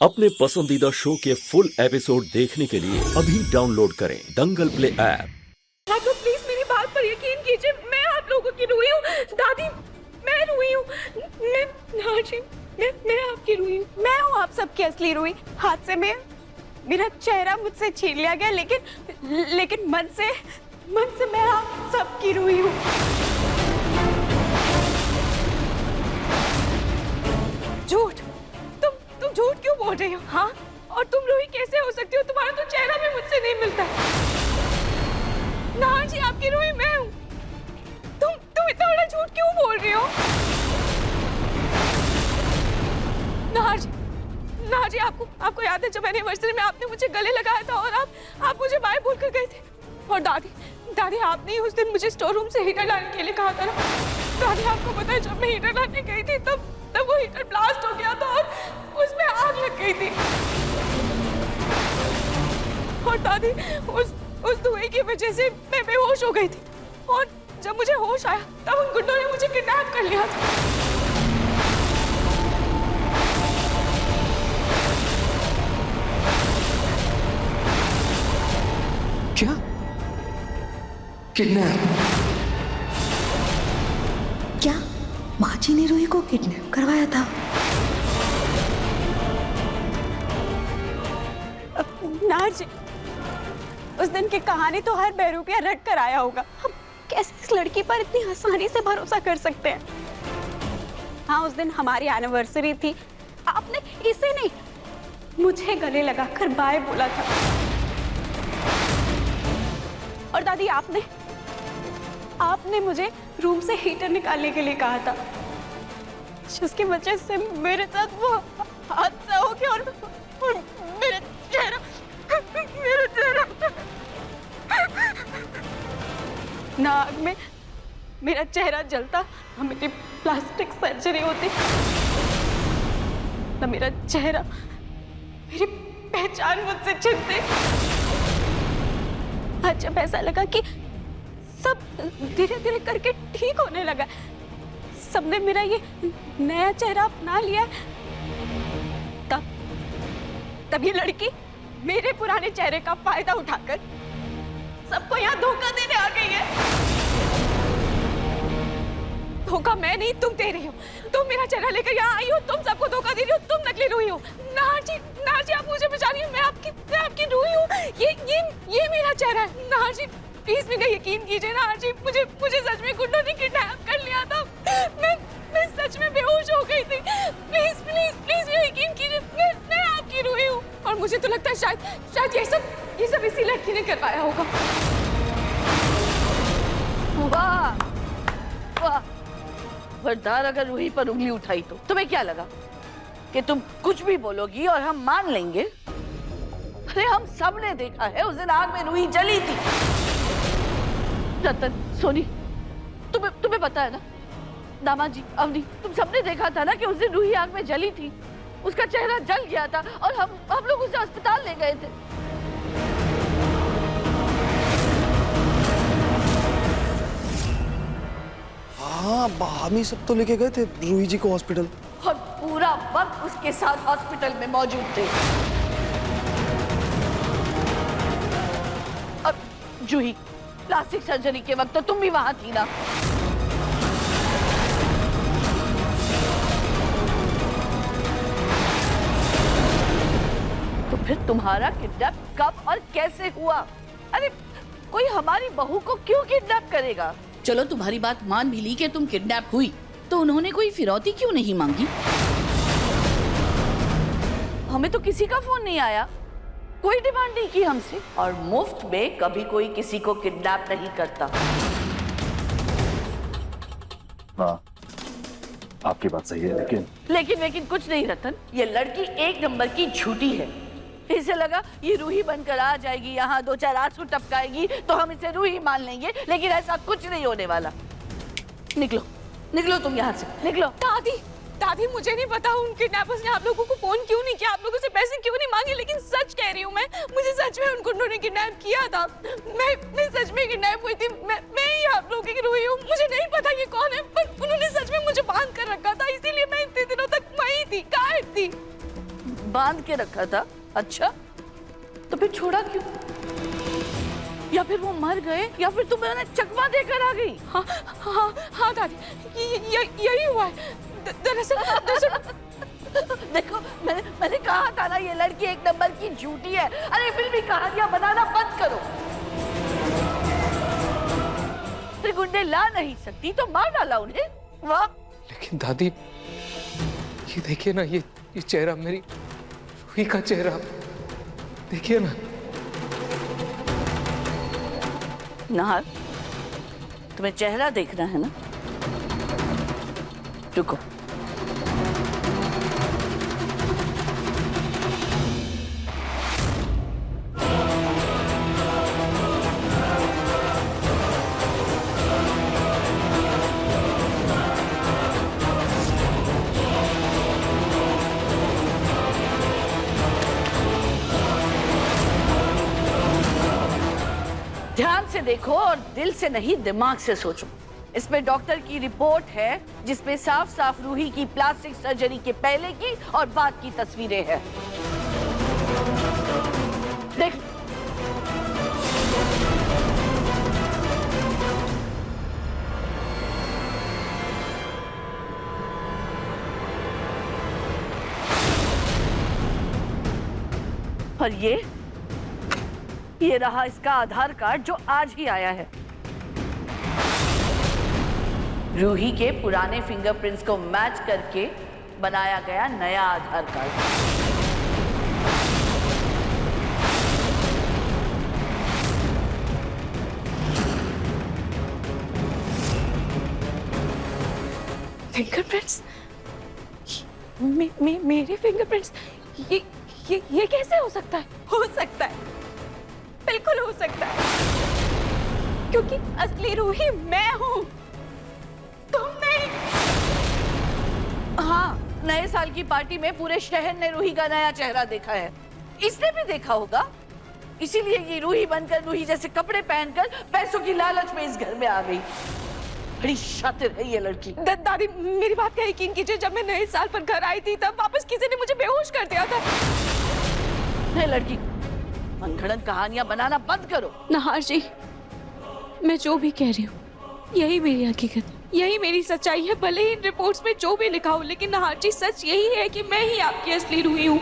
अपने पसंदीदा शो के फुल एपिसोड देखने के लिए अभी डाउनलोड करें दंगल प्ले ऐप। आप लोग प्लीज मेरी बात पर यकीन कीजिए, मैं आप लोगों की रूही हूँ। दादी, मैं रूही हूँ। हाँ जी, मैं आपकी रूही हूँ। मैं हूँ आप सबकी असली रूही। हादसे में मेरा चेहरा मुझसे छीन लिया गया, लेकिन मन से मैं आप सबकी रूही हूँ। झूठ, तुम झूठ क्यों बोल रही हो? हाँ, और तुम रूही कैसे हो सकती हो? तुम्हारा तो चेहरा भी मुझसे नहीं मिलता। ना जी, आपकी रूही मैं हूँ। तुम इतना बड़ा झूठ क्यों बोल रही हो? ना जी, आपको याद है जब एनिवर्सरी में आपने मुझे गले लगाया था और आप मुझे बाय बोल कर गए थे। और दादी आपने ही उस दिन मुझे स्टोर रूम से हीटर लाने के लिए कहा था ना। दादी, आपको पता है जब मैं हीटर लाने गई थी तब वो हीटर ब्लास्ट हो गया था और उसमें आग लग गई थी। और दादी, उस धुएं की वजह से मैं बेहोश हो गई थी। और जब मुझे होश आया तब उन गुंडों ने मुझे किडनैप कर लिया था। क्या? किडनैप? क्या माँ जी ने रूही को किडनैप करवाया था? ना जी, उस दिन की कहानी तो हर बेरूपिया रट कर आया होगा। हम कैसे इस लड़की पर इतनी आसानी से भरोसा कर सकते हैं? हाँ, उस दिन हमारी एनिवर्सरी थी। आपने इसे नहीं, मुझे गले लगाकर बाय बोला था। और दादी, आपने मुझे रूम से हीटर निकालने के लिए कहा था, जिसकी वजह से मेरे साथ वो हादसा हो गया और मेरा चेहरा नाक में मेरा चेहरा जलता, ना मेरी प्लास्टिक सर्जरी होती, ना मेरा चेहरा, मेरी पहचान मुझसे छिनती। आज जब ऐसा लगा कि सब धीरे धीरे करके ठीक होने लगा, सबने मेरा ये नया चेहरा अपना लिया, तब ये लड़की मेरे पुराने चेहरे का फायदा उठाकर सबको यहाँ धोखा देने आ गई है। धोखा मैं नहीं, तुम दे रही हो। तुम मेरा चेहरा लेकर यहाँ आई हो, तुम सबको धोखा दे रही हो, तुम नकली रूही हो। ना जी, आप मुझे बचा रही हो। मैं आपकी रूही हूँ। ये मेरा चेहरा है। ना जी, प्लीज मेरा यकीन कीजिए। ना जी, मुझे सच में गुंडों ने किडनैप कर लिया था। मैं सच में बेहोश हो गई थी। प्लीज मेरा यकीन कीजिए। मैं आपकी रूही हूँ। और मुझे तो लगता है शायद ये सब इसी लड़की ने करवाया होगा। वाह वाह, खबरदार अगर रूही पर उंगली उठाई तो तुम्हें क्या लगा कि तुम कुछ भी बोलोगी और हम मान लेंगे? अरे हम सब ने देखा है, उस दिन आग में रूही जली थी। रतन, सोनी, तुम्हें पता है ना? दामाद जी, अवनी, तुम सबने देखा था ना कि उस दिन रूही आग में जली थी। उसका चेहरा जल गया था और हम लोग उसे अस्पताल ले गए थे। हाँ, हम ही सब तो लेके गए थे रूही जी को हॉस्पिटल। और पूरा वक्त उसके साथ हॉस्पिटल में मौजूद थे। और जूही, प्लास्टिक सर्जरी के वक्त तो तुम भी वहां थी ना? तो फिर तुम्हारा किडनैप कब और कैसे हुआ? अरे कोई हमारी बहू को क्यों किडनैप करेगा? चलो, तुम्हारी बात मान भी ली कि तुम किडनैप हुई, तो उन्होंने कोई फिरौती क्यों नहीं मांगी? हमें तो किसी का फोन नहीं आया, कोई डिमांड नहीं की हमसे। और मुफ्त में कभी कोई किसी को किडनैप नहीं करता। हाँ, आपकी बात सही है, लेकिन कुछ नहीं रतन, ये लड़की एक नंबर की झूठी है। इसे लगा ये रूही बनकर आ जाएगी, यहाँ दो चार आंसू टपकाएगी तो हम इसे रूही मान लेंगे, लेकिन ऐसा कुछ नहीं होने वाला। निकलो तुम यहाँ से, निकलो। दादी, मुझे नहीं पता उन किडनैपर्स ने आप लोगों को फोन क्यों नहीं किया, आप लोगों से पैसे क्यों नहीं मांगे, लेकिन सच कह रही हूँ मैं, मुझे सच में उन गुंडों ने किडनैप किया था। मैं सच में किडनैप हुई थी। मैं ही आप लोगों की रूही हूँ। मुझे नहीं पता ये कौन है, पर उन्होंने सच में मुझे बांध कर रखा था, इसीलिए मैं इतने दिनों तक वहीं थी, गायब थी। बांध बांध के रखा था। अच्छा, तो फिर छोड़ा क्यों? या फिर वो मर गए, या फिर तुम्हें उन्हें चकमा देकर आ गई? हाँ हाँ हाँ दादी, यही हुआ है। दरअसल देखो, मैंने कहा था ना, ये लड़की एक नंबर की झूठी है। अरे फिल्मी कहानियां बनाना बंद करो। फिर गुंडे ला नहीं सकती तो मार डाला उन्हें। वाह! लेकिन दादी, ये देखिए ना, ये चेहरा, मेरी रूही का चेहरा देखिए ना। नाहर, तुम्हें चेहरा देखना है ना? रुको। ध्यान से देखो और दिल से नहीं, दिमाग से सोचो। इसमें डॉक्टर की रिपोर्ट है जिसमें साफ साफ रूही की प्लास्टिक सर्जरी के पहले की और बाद की तस्वीरें हैं। देख, और ये रहा इसका आधार कार्ड जो आज ही आया है। रूही के पुराने फिंगरप्रिंट्स को मैच करके बनाया गया नया आधार कार्ड। फिंगरप्रिंट्स? मेरे फिंगरप्रिंट्स? ये कैसे हो सकता है? हो सकता है, बिल्कुल हो सकता है, क्योंकि असली रूही मैं हूँ, तुम नहीं। हाँ, नए साल की पार्टी में पूरे शहर ने रूही का नया चेहरा देखा है। इसने भी देखा होगा, इसीलिए ये रूही बनकर, रूही जैसे कपड़े पहनकर पैसों की लालच में इस घर में आ गई। बड़ी शातिर है ये लड़की। दादी, मेरी बात का यकीन कीजिए, जब मैं नए साल पर घर आई थी तब वापस किसी ने मुझे बेहोश कर दिया था। है लड़की, मनगढ़ंत कहानियां बनाना बंद करो। नहार जी, मैं जो भी कह रही हूँ यही मेरी हकीकत है, यही मेरी सच्चाई है। भले ही रिपोर्ट्स में जो भी लिखा हो, लेकिन नहार जी सच यही है कि मैं ही आपकी असली रूही हूँ।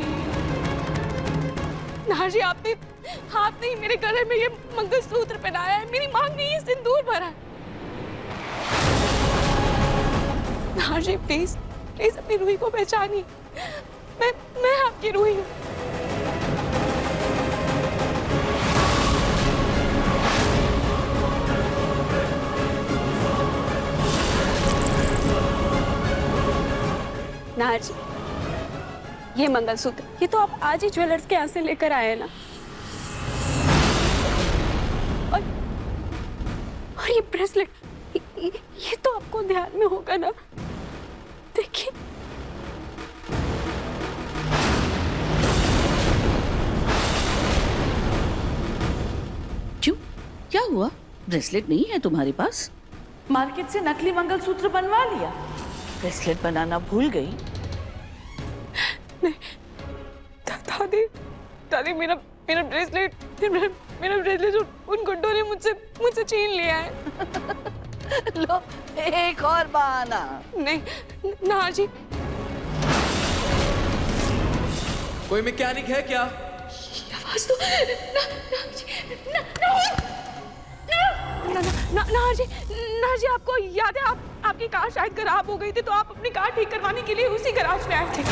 नहार जी, आपने ही मेरे गले में ये मंगलसूत्र पहनाया है, मेरी मांग में ये सिंदूर भरा है। नहार जी, प्लीज प्लीज अपनी रूही को पहचानिए। मैं आपकी रूही हूँ। नहार जी, ये मंगलसूत्र, ये तो आप आज ही ज्वेलर्स के यहाँ से लेकर आए हैं ना? और ये ब्रेसलेट, ये तो आपको ध्यान में होगा ना? देखिए, क्यों, क्या हुआ? ब्रेसलेट नहीं है तुम्हारे पास? मार्केट से नकली मंगलसूत्र बनवा लिया, ब्रेसलेट बनाना भूल गई। दादी, मेरा ब्रेसलेट उन गुंडों ने मुझसे छीन लिया है। लो, एक और बहाना। नहीं नहार जी, कोई मैकेनिक है क्या? आवाज तो नहार जी, आपको याद है आपकी कार शायद खराब हो गई थी, तो आप अपनी कार ठीक करवाने के लिए उसी गैराज में आए थे।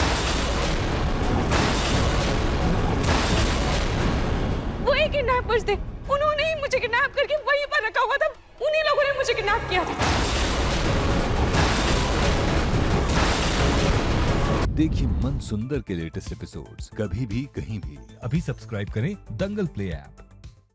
वो एक किडनैपर्स थे, उन्होंने ही मुझे किडनैप करके वहीं पर रखा हुआ था, उन्हीं लोगों ने मुझे किडनैप किया था। देखिए मन सुंदर के लेटेस्ट एपिसोड्स कभी भी कहीं भी। अभी सब्सक्राइब करें दंगल प्ले ऐप।